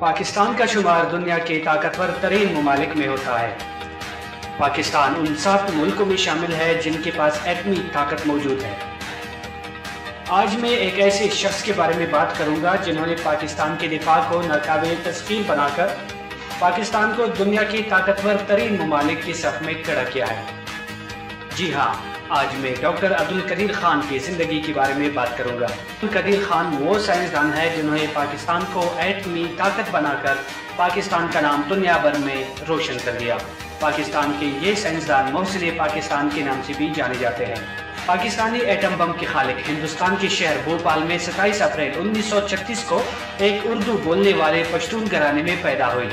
پاکستان کا شمار دنیا کے طاقتور ترین ممالک میں ہوتا ہے۔ پاکستان ان 7 ملکوں میں شامل ہے جن کے پاس ایٹمی طاقت موجود ہے۔ آج میں ایک ایسے شخص کے بارے میں بات کروں گا جنہوں نے پاکستان کے دفاع کو ناقابل تسخیر بنا کر پاکستان کو دنیا کی طاقتور ترین ممالک کی صف میں کھڑا کیا ہے۔ جی ہاں، آج میں ڈاکٹر عبدالقدیر خان کی زندگی کے بارے میں بات کروں گا۔ عبدالقدیر خان وہ سائنسدان ہے جنہوں نے پاکستان کو ایٹمی طاقت بنا کر پاکستان کا نام دنیا بھر میں روشن کر دیا۔ پاکستان کے یہ سائنسدان محسن پاکستان کے نام سے بھی جانے جاتے ہیں۔ پاکستانی ایٹم بم کے خالق ہندوستان کے شہر بھوپال میں 27 اپریل 1936 کو ایک اردو بولنے والے پشتون گھرانے میں پیدا ہوئی۔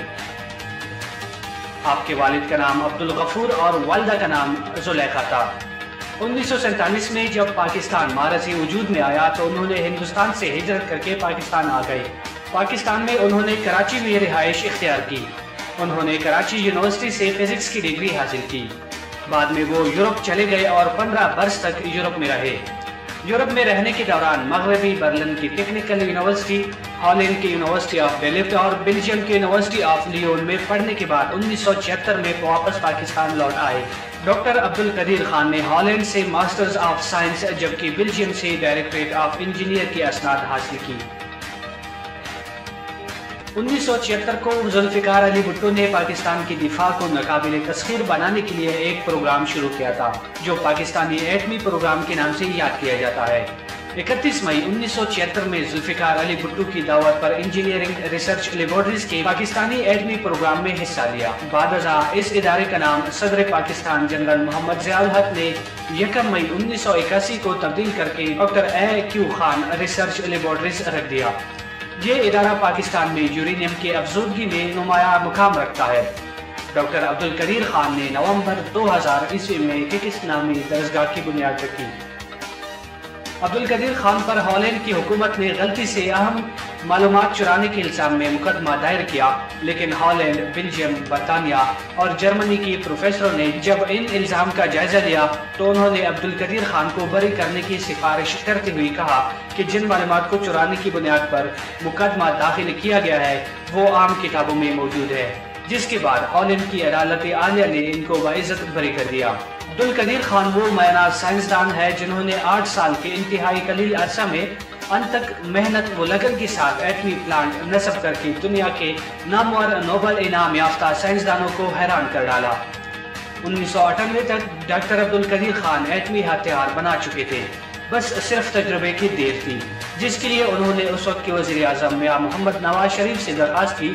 آپ کے والد کا نام عبدالغفور اور والدہ کا نام زلیخا تھا۔ 1947 میں جب پاکستان معرض وجود میں آیا تو انہوں نے ہندوستان سے ہجرت کر کے پاکستان آ گئے۔ پاکستان میں انہوں نے کراچی میں رہائش اختیار کی۔ انہوں نے کراچی یونیورسٹی سے فزکس کی ڈگری حاصل کی۔ بعد میں وہ یورپ چلے گئے اور 15 برس تک یورپ میں رہے۔ یورپ میں رہنے کے دوران مغربی برلن کی ٹیکنیکل یونیورسٹی، ہالینڈ کی یونیورسٹی آف ڈیلفٹ اور بیلجیم کی یونیورسٹی آف لیون میں پڑھنے کے بعد 1976 میں واپس پاکستان لوٹ آئے۔ ڈاکٹر عبدالقدیر خان نے ہالینڈ سے ماسٹرز آف سائنس جبکہ بیلجیم سے ڈائریکٹریٹ آف انجینئر کی اسناد حاصل کی۔ 1976 کو ذوالفقار علی بھٹو نے پاکستان کی دفاع کو ناقابل تسخیر بنانے کے لیے ایک پروگرام شروع کیا تھا جو پاکستانی ایٹمی پروگرام کے نام سے یاد کیا جاتا ہے۔ 31 مئی 1976 میں ذوالفقار علی بھٹو کی دعوت پر انجینئرنگ ریسرچ لیبارٹریز کے پاکستانی ایٹمی پروگرام میں حصہ لیا۔ بعد ازاں اس ادارے کا نام صدر پاکستان جنرل محمد ضیاء الحق نے 1 مئی 1981 کو تبدیل کر کے doctor A.Q. Khan research laboratories رکھ دیا۔ یہ ادارہ پاکستان میں یورینیم کی افزودگی میں نمایاں مقام رکھتا ہے۔ ڈاکٹر عبدالقدیر خان نے نومبر 2000 عیسوی میں ٹکس نامی درسگاہ کی بنیاد رکھی۔ عبدالقدیر خان پر ہالینڈ کی حکومت نے غلطی سے اہم معلومات چرانے کے الزام میں مقدمہ دائر کیا، لیکن ہالینڈ، بیلجیم، برطانیہ اور جرمنی کی پروفیسروں نے جب ان الزام کا جائزہ لیا تو انہوں نے عبدالقدیر خان کو بری کرنے کی سفارش کرتے ہوئے کہا کہ جن معلومات کو چرانے کی بنیاد پر مقدمہ داخل کیا گیا ہے وہ عام کتابوں میں موجود ہے، جس کے بعد ہالینڈ کی عدالت عالیہ نے ان کو باعزت بری کر دیا۔ عبدالقدیر خان وہ معنی سائنسدان ہے جنہوں نے 8 سال کے انتہائی قلیل عرصہ میں انتک محنت و لگن کے ساتھ ایٹمی پلانٹ نصب کر کے دنیا کے نامور نوبل انعام یافتہ سائنسدانوں کو حیران کر ڈالا۔ 1998 تک ڈاکٹر عبدالقدیر خان ایٹمی ہتھیار بنا چکے تھے، بس صرف تجربے کی دیر تھی، جس کے لیے انہوں نے اس وقت کے وزیر اعظم میاں محمد نواز شریف سے درخواست کی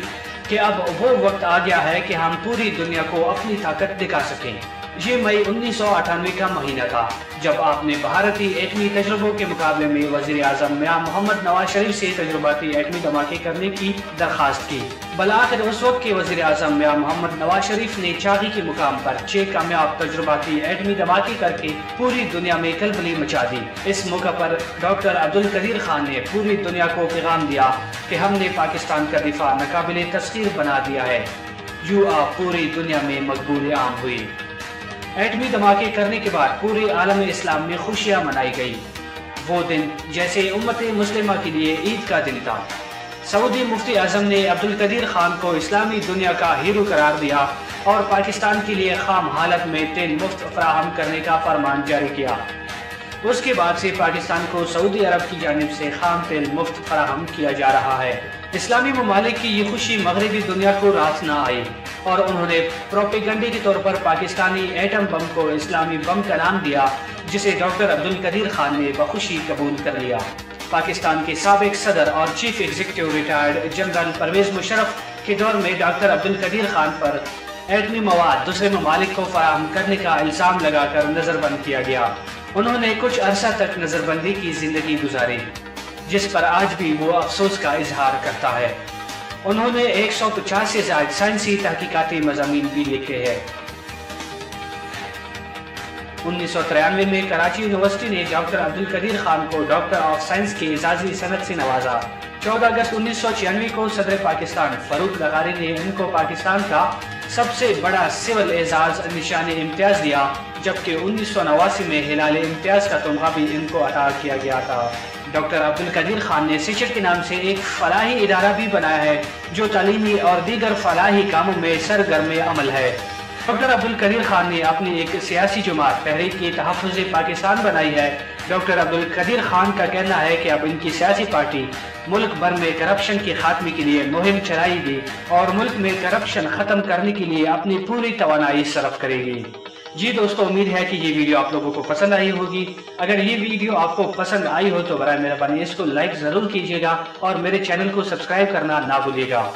کہ اب وہ وقت آ گیا ہے کہ ہم پوری دنیا کو اپنی طاقت دکھا سکیں۔ یہ مئی 1998 کا مہینہ تھا جب آپ نے بھارتی ایٹمی تجربوں کے مقابلے میں وزیر اعظم میاں محمد نواز شریف سے تجرباتی ایٹمی دھماکے کرنے کی درخواست کی۔ بالآخر اس وقت کے وزیر اعظم میاں محمد نواز شریف نے چاغی کے مقام پر 6 کامیاب تجرباتی ایٹمی دھماکے کر کے پوری دنیا میں کلبلی مچا دی۔ اس موقع پر ڈاکٹر عبدالقدیر خان نے پوری دنیا کو پیغام دیا کہ ہم نے پاکستان کا دفاع ناقابل تسخیر بنا دیا ہے۔ یوں آپ پوری دنیا میں مقبول عام ہوئی۔ ایٹمی دھماکے کرنے کے بعد پورے عالم اسلام میں خوشیاں منائی گئی۔ وہ دن جیسے امت مسلمہ کے لیے عید کا دن تھا۔ سعودی مفتی اعظم نے عبدالقدیر خان کو اسلامی دنیا کا ہیرو قرار دیا اور پاکستان کے لیے خام حالت میں تیل مفت فراہم کرنے کا فرمان جاری کیا۔ اس کے بعد سے پاکستان کو سعودی عرب کی جانب سے خام تیل مفت فراہم کیا جا رہا ہے۔ اسلامی ممالک کی یہ خوشی مغربی دنیا کو راس نہ آئی اور انہوں نے پروپیگنڈے کے طور پر پاکستانی ایٹم بم کو اسلامی بم کا نام دیا، جسے ڈاکٹر عبدالقدیر خان نے بخوشی قبول کر لیا۔ پاکستان کے سابق صدر اور chief executive retired general Pervez Musharraf کے دور میں ڈاکٹر عبدالقدیر خان پر ایٹمی مواد دوسرے ممالک کو فراہم کرنے کا الزام لگا کر نظر بند کیا گیا۔ انہوں نے کچھ عرصہ تک نظر بندی کی زندگی گزاری، جس پر آج بھی وہ افسوس کا اظہار کرتا ہے۔ انہوں نے 150 سے زائد سائنسی تحقیقاتی مضامین بھی لکھے ہیں۔ 1993 میں کراچی یونیورسٹی نے ڈاکٹر عبدالقدیر خان کو ڈاکٹر آف سائنس کی اعزازی سند سے نوازا۔ 14 اگست 1996 کو صدر پاکستان فاروق لغاری نے ان کو پاکستان کا سب سے بڑا سول اعزاز نشان امتیاز دیا، جبکہ 1989 میں ہلال امتیاز کا تمغہ بھی ان کو عطا کیا گیا تھا۔ ڈاکٹر عبدالقدیر خان نے سیچر کے نام سے ایک فلاحی ادارہ بھی بنایا ہے جو تعلیمی اور دیگر فلاحی کاموں میں سرگرم عمل ہے۔ ڈاکٹر عبدالقدیر خان نے اپنی ایک سیاسی جماعت تحریک تحفظ پاکستان بنائی ہے۔ ڈاکٹر عبدالقدیر خان کا کہنا ہے کہ اب ان کی سیاسی پارٹی ملک بھر میں کرپشن کے خاتمے کے لیے مہم چلائے گی اور ملک میں کرپشن ختم کرنے کے لیے اپنی پوری توانائی صرف کرے گی۔ جی دوستو، امید ہے کہ یہ ویڈیو آپ لوگوں کو پسند آئی ہوگی۔ اگر یہ ویڈیو آپ کو پسند آئی ہو تو برائے مہربانی اس کو لائک ضرور کیجیے گا اور میرے چینل کو سبسکرائب کرنا نہ بھولیے گا۔